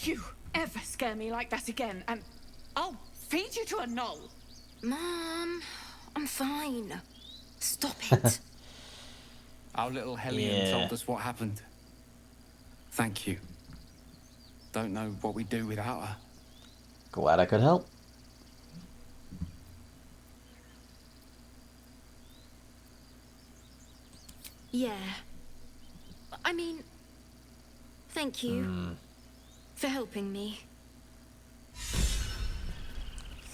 you ever scare me like that again, and I'll feed you to a knoll. Mom, I'm fine. Stop it. Our little Hellion told us what happened. Thank you. Don't know what we'd do without her. Glad I could help. Yeah. I mean, thank you for helping me.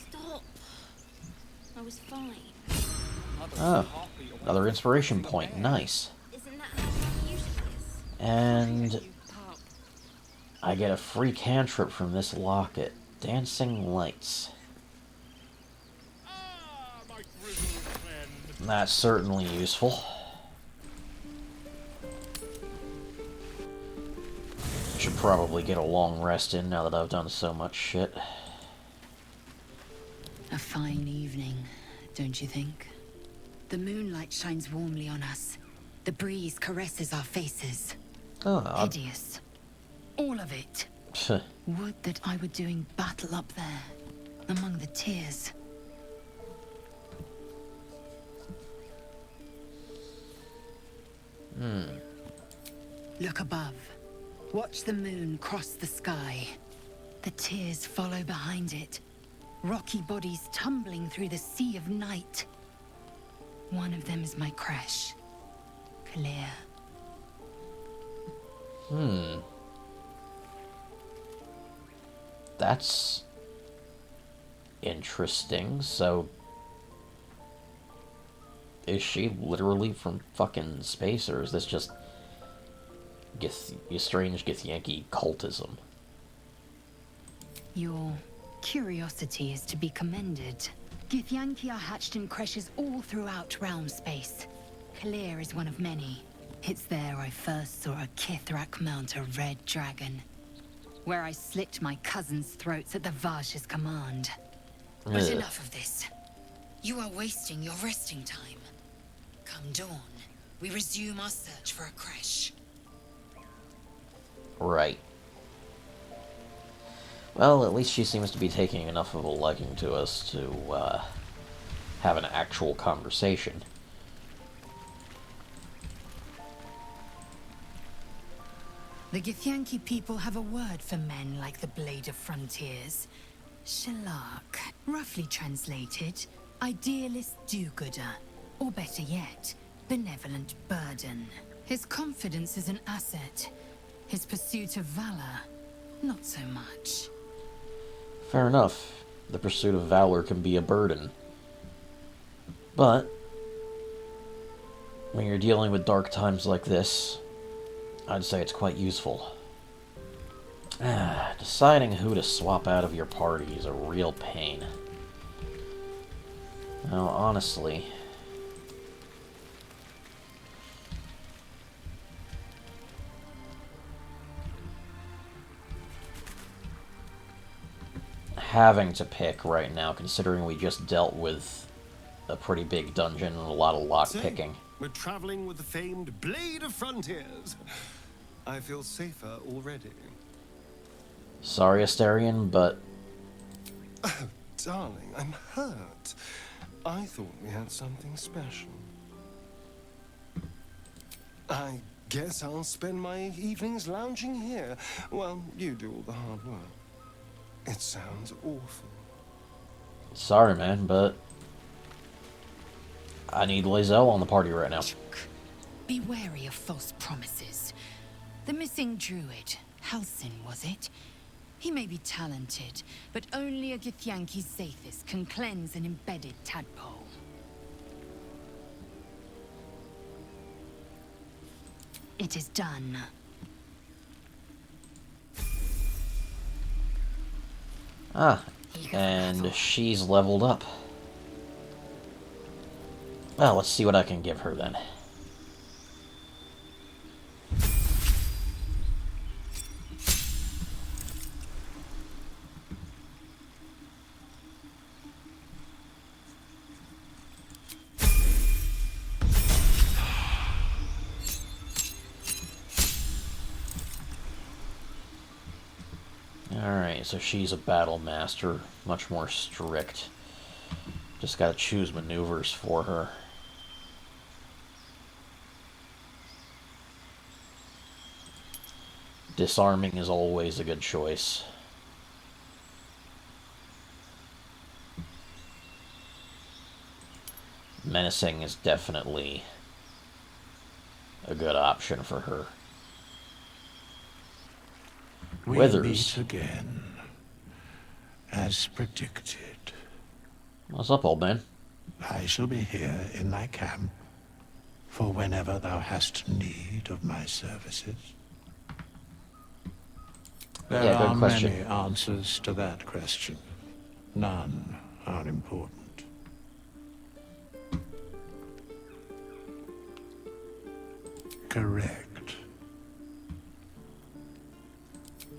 Stop. I was fine. Oh, another inspiration point. Nice. Isn't that how it usually is? And I get a free cantrip from this locket. Dancing Lights. That's certainly useful. Should probably get a long rest in now that I've done so much shit. A fine evening, don't you think? The moonlight shines warmly on us. The breeze caresses our faces. Oh, Hideous. All of it. Would that I were doing battle up there, among the tears. Look above. Watch the moon cross the sky. The tears follow behind it. Rocky bodies tumbling through the sea of night. One of them is my crash. Clear. That's interesting. So, is she literally from fucking space, or is this just strange Githyanki cultism? Your curiosity is to be commended. Githyanki are hatched in creches all throughout realm space. Clear is one of many. It's there I first saw a Kithrak mount a red dragon, where I slit my cousins' throats at the Vaj's command. But enough of this. You are wasting your resting time. Come dawn, we resume our search for a creche. Right. Well, at least she seems to be taking enough of a liking to us to have an actual conversation. The Githyanki people have a word for men like the Blade of Frontiers. Shalak, roughly translated, idealist do-gooder, or better yet, benevolent burden. His confidence is an asset. His pursuit of valor, not so much. Fair enough. The pursuit of valor can be a burden. But when you're dealing with dark times like this, I'd say it's quite useful. Deciding who to swap out of your party is a real pain. Now, honestly, having to pick right now, considering we just dealt with a pretty big dungeon and a lot of lockpicking. We're traveling with the famed Blade of Frontiers. I feel safer already. Sorry, Asterion, but... Oh, darling, I'm hurt. I thought we had something special. I guess I'll spend my evenings lounging here while you do all the hard work. It sounds awful. Sorry, man, but I need Lizelle on the party right now. Be wary of false promises. The missing druid, Halsin, was it? He may be talented, but only a Githyanki Zathis can cleanse an embedded tadpole. It is done. Ah, and she's leveled up. Well, let's see what I can give her then. Alright, so she's a battle master, much more strict. Just gotta choose maneuvers for her. Disarming is always a good choice. Menacing is definitely a good option for her. We Withers. meet again, as predicted. What's up, old man? I shall be here in thy camp for whenever thou hast need of my services. There Yeah, good are question. many answers to that question. None are important. Correct.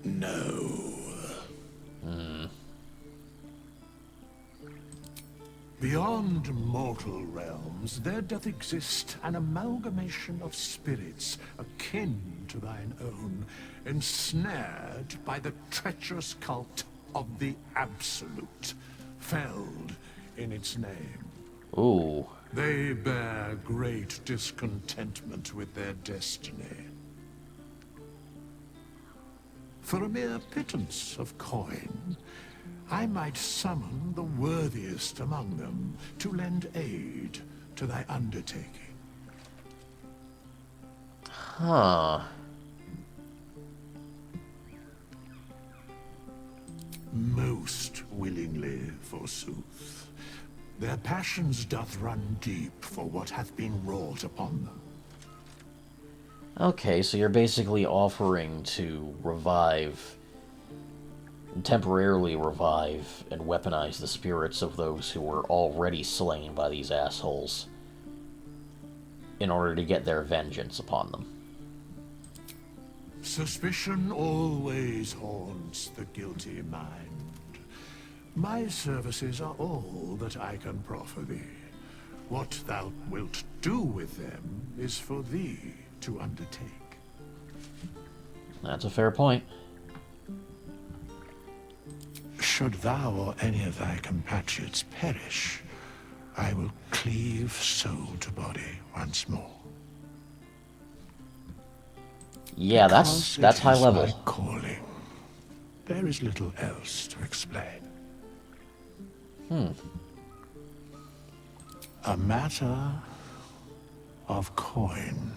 No. Beyond mortal realms, there doth exist an amalgamation of spirits akin to thine own, ensnared by the treacherous cult of the Absolute, felled in its name. Ooh. They bear great discontentment with their destiny. For a mere pittance of coin, I might summon the worthiest among them to lend aid to thy undertaking. Huh. Most willingly, forsooth. Their passions doth run deep for what hath been wrought upon them. Okay, so you're basically offering to temporarily revive and weaponize the spirits of those who were already slain by these assholes in order to get their vengeance upon them. Suspicion always haunts the guilty mind. My services are all that I can proffer thee. What thou wilt do with them is for thee to undertake. That's a fair point. Should thou or any of thy compatriots perish, I will cleave soul to body once more. Yeah, Because that's it high is level. my calling. There is little else to explain. A matter of coin.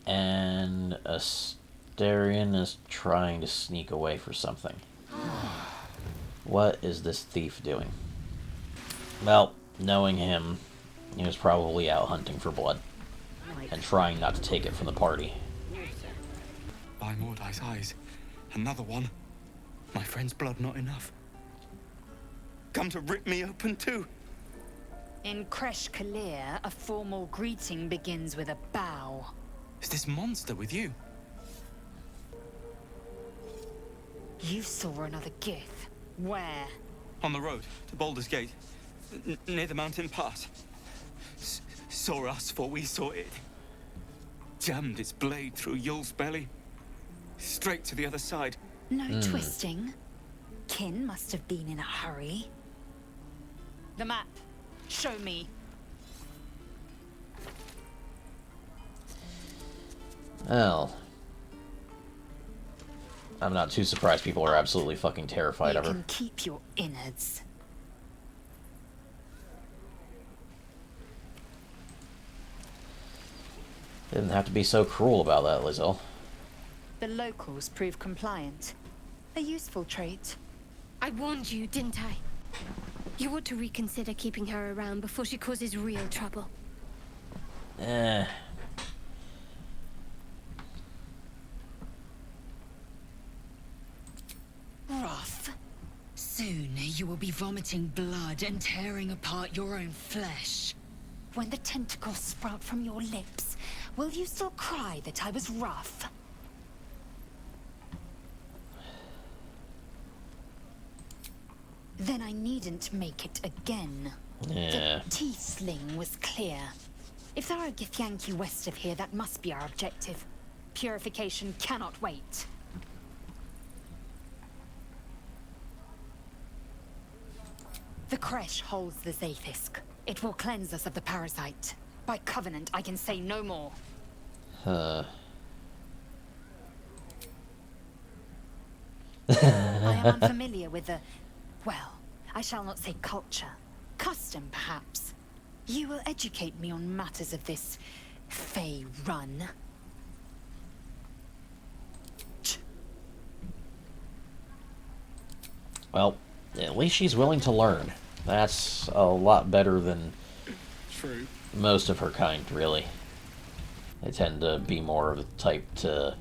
And Asterion is trying to sneak away for something. What is this thief doing? Well, knowing him, he was probably out hunting for blood and trying not to take it from the party. By Mordai's eyes. Another one. My friend's blood not enough. Come to rip me open too. In Kresh Kalir, a formal greeting begins with a bow. Is this monster with you? You saw another Gith. Where? On the road to Baldur's Gate. Near the mountain pass. Saw us for we saw it. Jammed its blade through Yul's belly. Straight to the other side. No twisting. Kin must have been in a hurry. The map. Show me. Well, I'm not too surprised people are absolutely fucking terrified You of her. can keep your innards. Didn't have to be so cruel about that, Lizelle. The locals prove compliant. A useful trait. I warned you, didn't I? You ought to reconsider keeping her around before she causes real trouble. Rough. Soon you will be vomiting blood and tearing apart your own flesh. When the tentacles sprout from your lips, will you still cry that I was rough? Then I needn't make it again. Yeah. The teeth sling was clear. If there are Githyanki west of here, that must be our objective. Purification cannot wait. The Kresh holds the Zaithisk. It will cleanse us of the parasite. By covenant, I can say no more. I am unfamiliar with the... well, I shall not say culture. Custom, perhaps. You will educate me on matters of this... Fey run. Well, at least she's willing to learn. That's a lot better than True. most of her kind, really. They tend to be more of the type to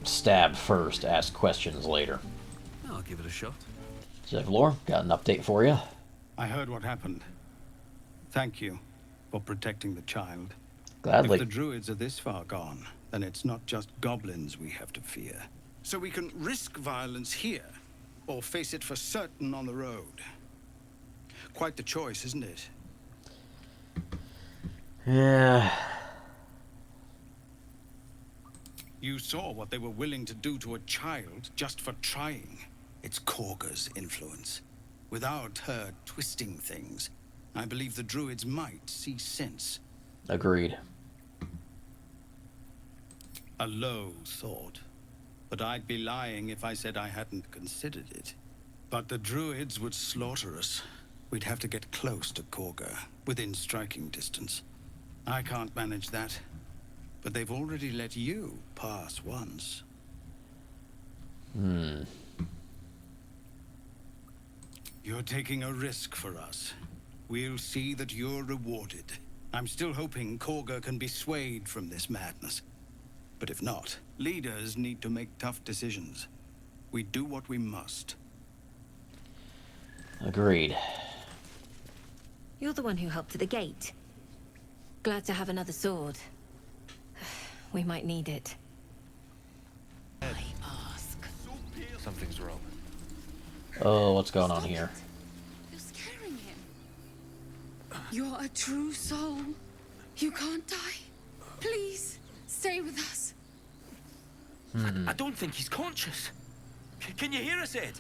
stab first, ask questions later. I'll give it a shot. Zevlor, got an update for you. I heard what happened. Thank you for protecting the child. Gladly. If the druids are this far gone, then it's not just goblins we have to fear. So we can risk violence here, or face it for certain on the road. Quite the choice, isn't it? Yeah. You saw what they were willing to do to a child just for trying. It's Korga's influence. Without her twisting things, I believe the druids might see sense. Agreed. A low thought. But I'd be lying if I said I hadn't considered it. But the druids would slaughter us. We'd have to get close to Korga, within striking distance. I can't manage that. But they've already let you pass once. You're taking a risk for us. We'll see that you're rewarded. I'm still hoping Korga can be swayed from this madness. But if not, leaders need to make tough decisions. We do what we must. Agreed. You're the one who helped at the gate. Glad to have another sword. We might need it. I ask. Something's wrong. Oh, what's going on here? You're scaring him. You're a true soul. You can't die. Please, stay with us. I don't think he's conscious. Can you hear us, Ed?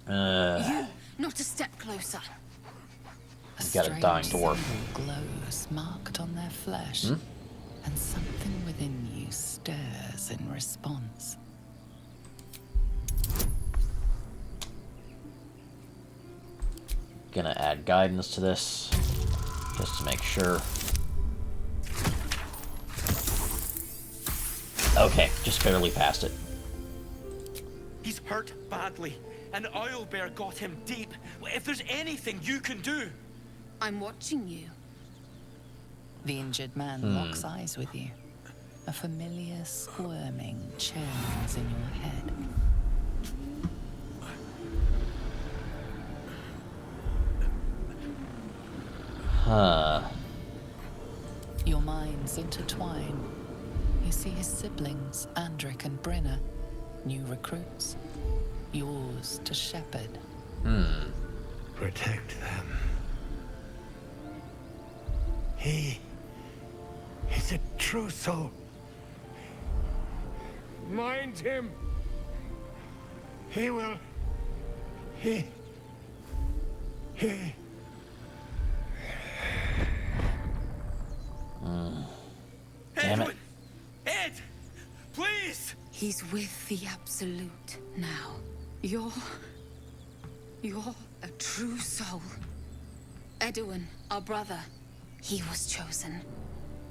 You, not a step closer. Got a dying dwarf. Glows marked on their flesh, and something within you stirs in response. Gonna add guidance to this, just to make sure. Okay, just barely passed it. He's hurt badly, and Owlbear got him deep. If there's anything you can do... I'm watching you. The injured man locks eyes with you. A familiar squirming churns in your head. Huh. Your minds intertwine. You see his siblings, Andric and Brenna, new recruits. Yours to shepherd. Protect them. He's a true soul. Mind him. He will. He. Damn it. Edwin! Ed! Please! He's with the Absolute now. You're a true soul. Edwin, our brother, he was chosen.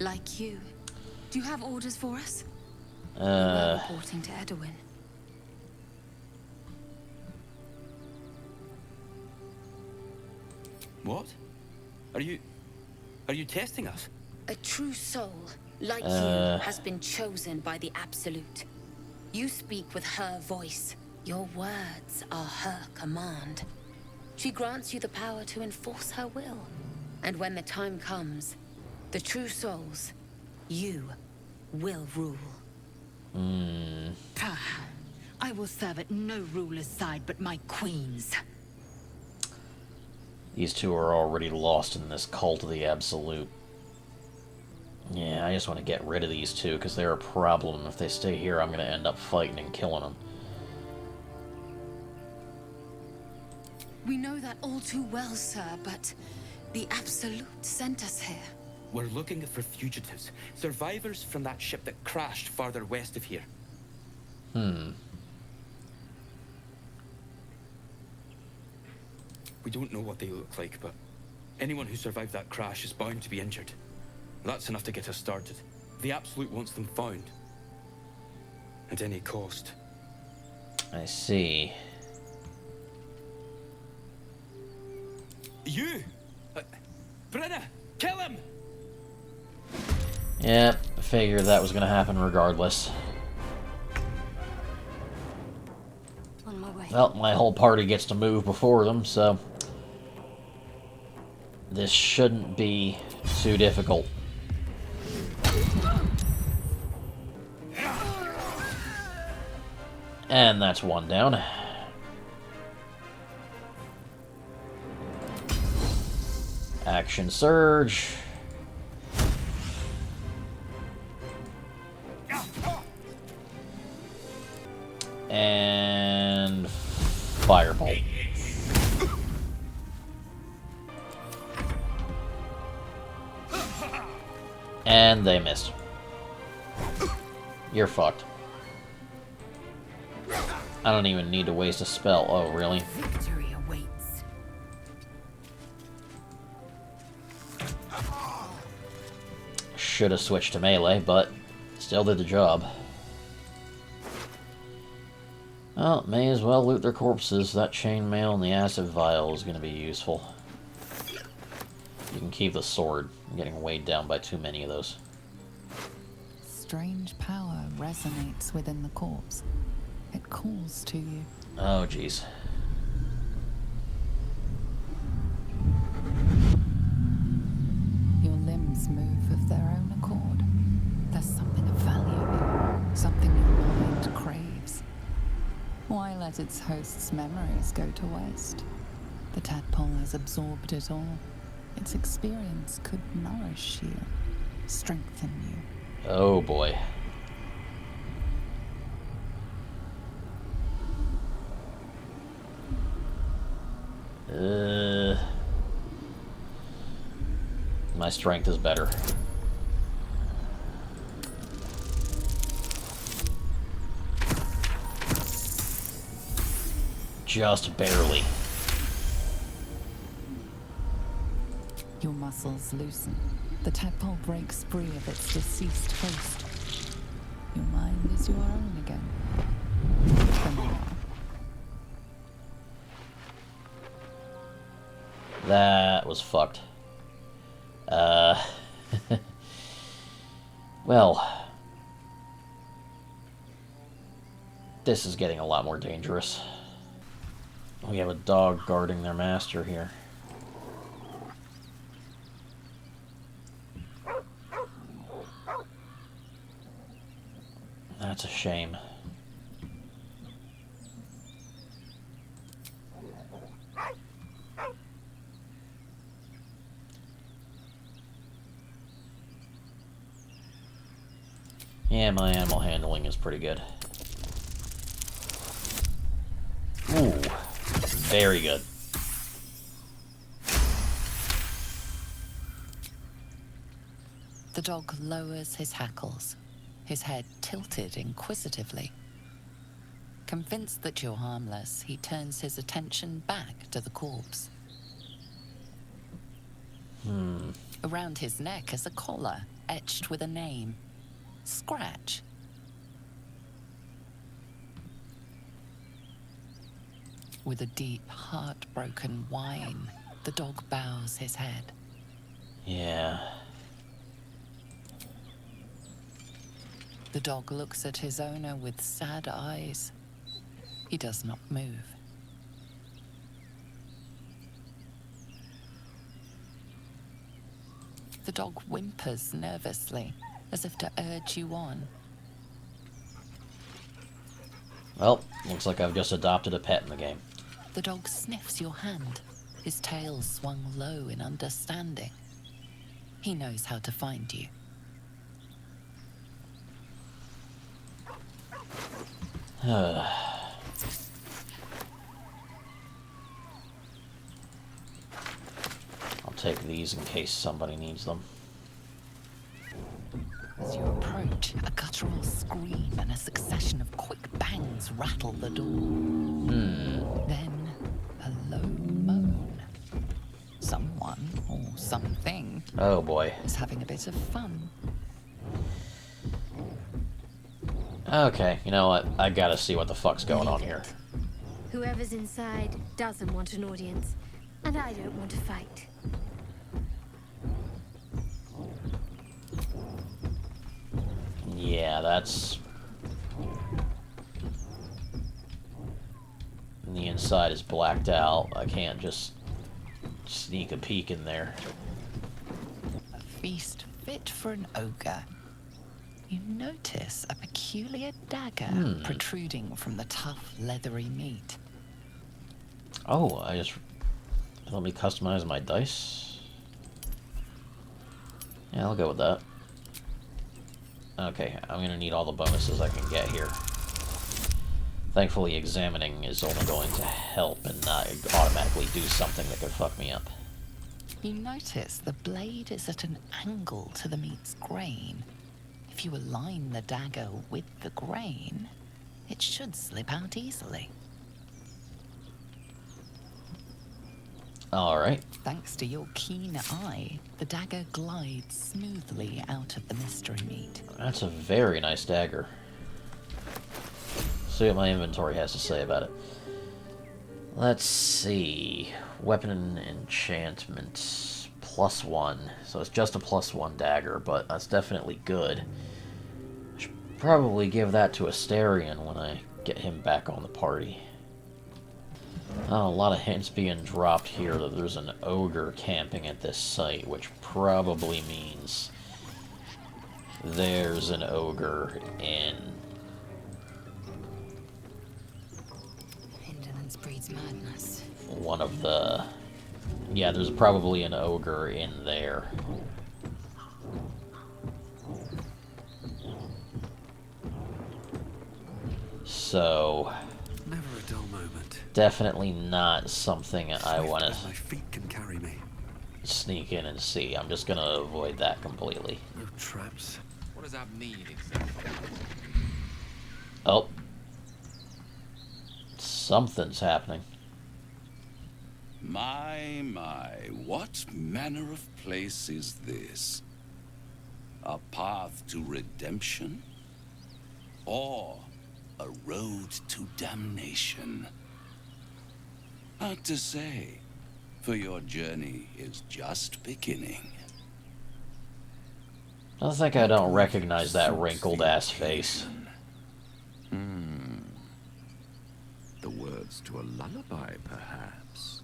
Like you. Do you have orders for us? We're reporting to Edwin. What? Are you testing us? A true soul, like you, has been chosen by the Absolute. You speak with her voice. Your words are her command. She grants you the power to enforce her will. And when the time comes, the true souls, you will rule. I will serve at no ruler's side but my queen's. These two are already lost in this cult of the Absolute. Yeah, I just want to get rid of these two, because they're a problem. If they stay here, I'm going to end up fighting and killing them. We know that all too well, sir, but the Absolute sent us here. We're looking for fugitives, survivors from that ship that crashed farther west of here. We don't know what they look like, but anyone who survived that crash is bound to be injured. That's enough to get us started. The Absolute wants them found. At any cost. I see. You! Brenna! Kill him! Yeah, I figured that was going to happen regardless. On my way. Well, my whole party gets to move before them, so this shouldn't be too difficult. And that's one down. Action surge. And firebolt. And they missed. You're fucked. I don't even need to waste a spell. Oh, really? Victory awaits. Should have switched to melee, but still did the job. Well, may as well loot their corpses. That chainmail and the acid vial is going to be useful. You can keep the sword. I'm getting weighed down by too many of those. Strange power resonates within the corpse. It calls to you. Oh, jeez. Your limbs move of their own accord. There's something of value here, something your mind craves. Why let its host's memories go to waste? The tadpole has absorbed it all. Its experience could nourish you, strengthen you. Oh, boy. My strength is better. Just barely. Your muscles loosen. The tadpole breaks free of its deceased host. Your mind is your own again. For now. That was fucked. Well, this is getting a lot more dangerous. We have a dog guarding their master here. That's a shame. Yeah, my animal handling is pretty good. Ooh, very good. The dog lowers his hackles, his head tilted inquisitively. Convinced that you're harmless, he turns his attention back to the corpse. Around his neck is a collar etched with a name. Scratch. With a deep, heartbroken whine, the dog bows his head. Yeah. The dog looks at his owner with sad eyes. He does not move. The dog whimpers nervously, as if to urge you on. Well, looks like I've just adopted a pet in the game. The dog sniffs your hand. His tail swung low in understanding. He knows how to find you. I'll take these in case somebody needs them. As you approach, a guttural scream and a succession of quick bangs rattle the door. Then, a low moan. Someone, or something, Oh boy. is having a bit of fun. Okay, you know what? I gotta see what the fuck's going on here. Whoever's inside doesn't want an audience, and I don't want to fight. Yeah, that's... And the inside is blacked out. I can't just sneak a peek in there. A feast fit for an ogre. You notice a peculiar dagger protruding from the tough, leathery meat. Oh, let me customize my dice. Yeah, I'll go with that. Okay, I'm gonna need all the bonuses I can get here. Thankfully, examining is only going to help and not automatically do something that could fuck me up. You notice the blade is at an angle to the meat's grain. If you align the dagger with the grain, it should slip out easily. Alright. Thanks to your keen eye, the dagger glides smoothly out of the mystery meat. That's a very nice dagger. See what my inventory has to say about it. Let's see. Weapon enchantment. +1. So it's just a +1 dagger, but that's definitely good. Should probably give that to Asterion when I get him back on the party. Oh, a lot of hints being dropped here that there's an ogre camping at this site, which probably means there's an ogre in... Indolence breeds madness. One of the... Yeah, there's probably an ogre in there. So... Never a dull moment. Definitely not something I want to My feet can carry me. sneak in and see. I'm just going to avoid that completely. No traps. What does that mean exactly? Oh. Something's happening. My, what manner of place is this? A path to redemption? Or a road to damnation? Hard to say, for your journey is just beginning. I think I don't recognize that wrinkled-ass face. The words to a lullaby, perhaps.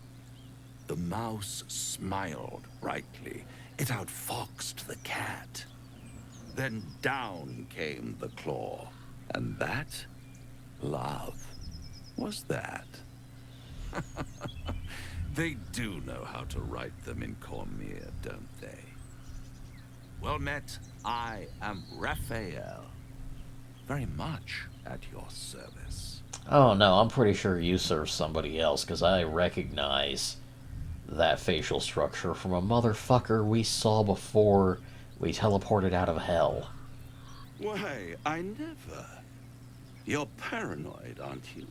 The mouse smiled brightly. It outfoxed the cat. Then down came the claw. And that, love, was that. They do know how to write them in Cormier, don't they? Well met, I am Raphael. Very much at your service. Oh no, I'm pretty sure you serve somebody else, because I recognize that facial structure from a motherfucker we saw before we teleported out of hell. Why, I never. You're paranoid, aren't you?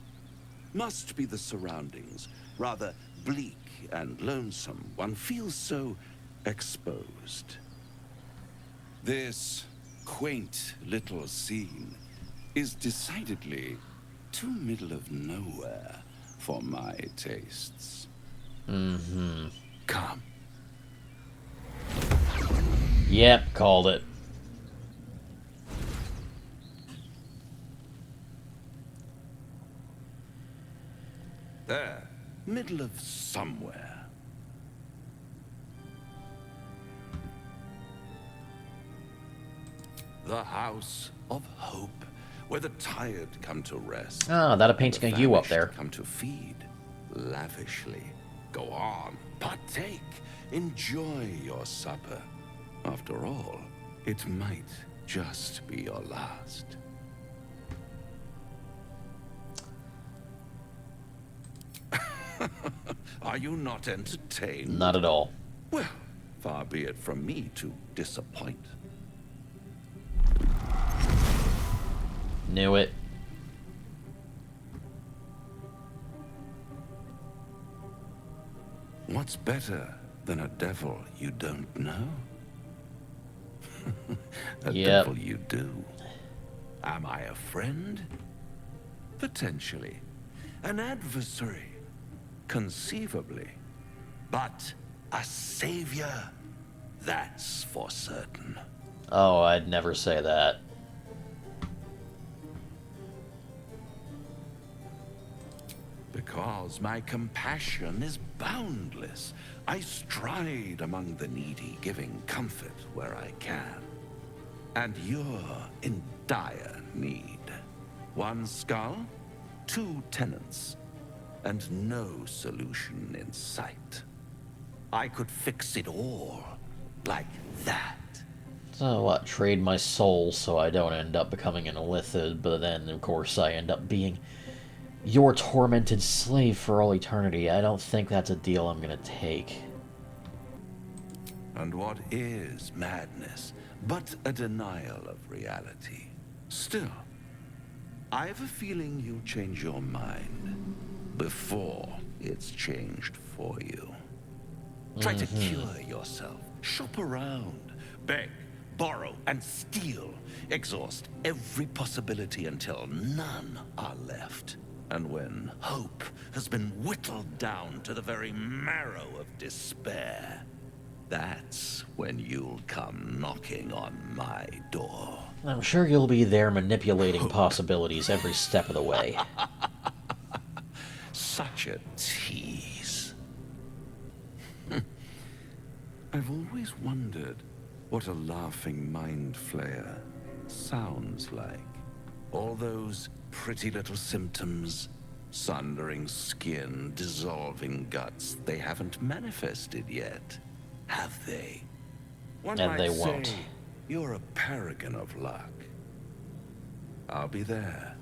Must be the surroundings. Rather bleak and lonesome. One feels so exposed. This quaint little scene is decidedly too middle of nowhere for my tastes. Come. Yep, called it. There, middle of somewhere. The House of Hope, where the tired come to rest. Ah, that a painting of you up there. Come to feed lavishly. Go on, partake. Enjoy your supper. After all, it might just be your last. Are you not entertained? Not at all. Well, far be it from me to disappoint. Knew it. What's better than a devil you don't know? A devil you do. Am I a friend? Potentially. An adversary? Conceivably. But a savior? That's for certain. Oh, I'd never say that. Because my compassion is boundless. I stride among the needy, giving comfort where I can. And you're in dire need. One skull, 2 tenants, and no solution in sight. I could fix it all, like that. So what, trade my soul so I don't end up becoming an illithid, but then, of course, I end up being your tormented slave for all eternity. I don't think that's a deal I'm gonna take. And what is madness but a denial of reality? Still, I have a feeling you'll change your mind before it's changed for you. Try to cure yourself, shop around, beg, borrow, and steal. Exhaust every possibility until none are left. And when hope has been whittled down to the very marrow of despair, that's when you'll come knocking on my door. I'm sure you'll be there manipulating possibilities every step of the way. Such a tease. I've always wondered what a laughing mind flayer sounds like. All those pretty little symptoms, sundering skin, dissolving guts, they haven't manifested yet, have they? One And might they say won't. you're a paragon of luck. I'll be there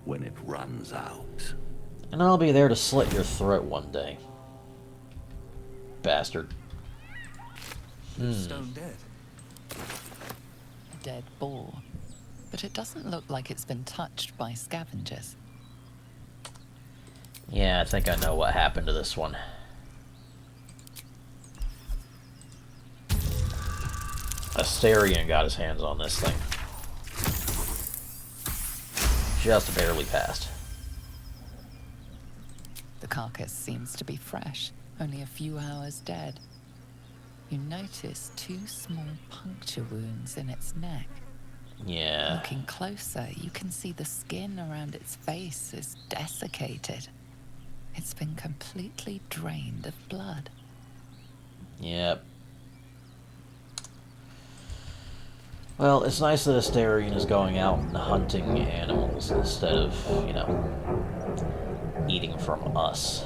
when it runs out. And I'll be there to slit your throat one day. Bastard. Stone dead. A dead boar. But it doesn't look like it's been touched by scavengers. Yeah, I think I know what happened to this one. Astarion got his hands on this thing. Just barely passed. The carcass seems to be fresh, only a few hours dead. You notice 2 small puncture wounds in its neck. Yeah. Looking closer, you can see the skin around its face is desiccated. It's been completely drained of blood. Yep. Well, it's nice that Astarion is going out and hunting animals instead of, you know, eating from us.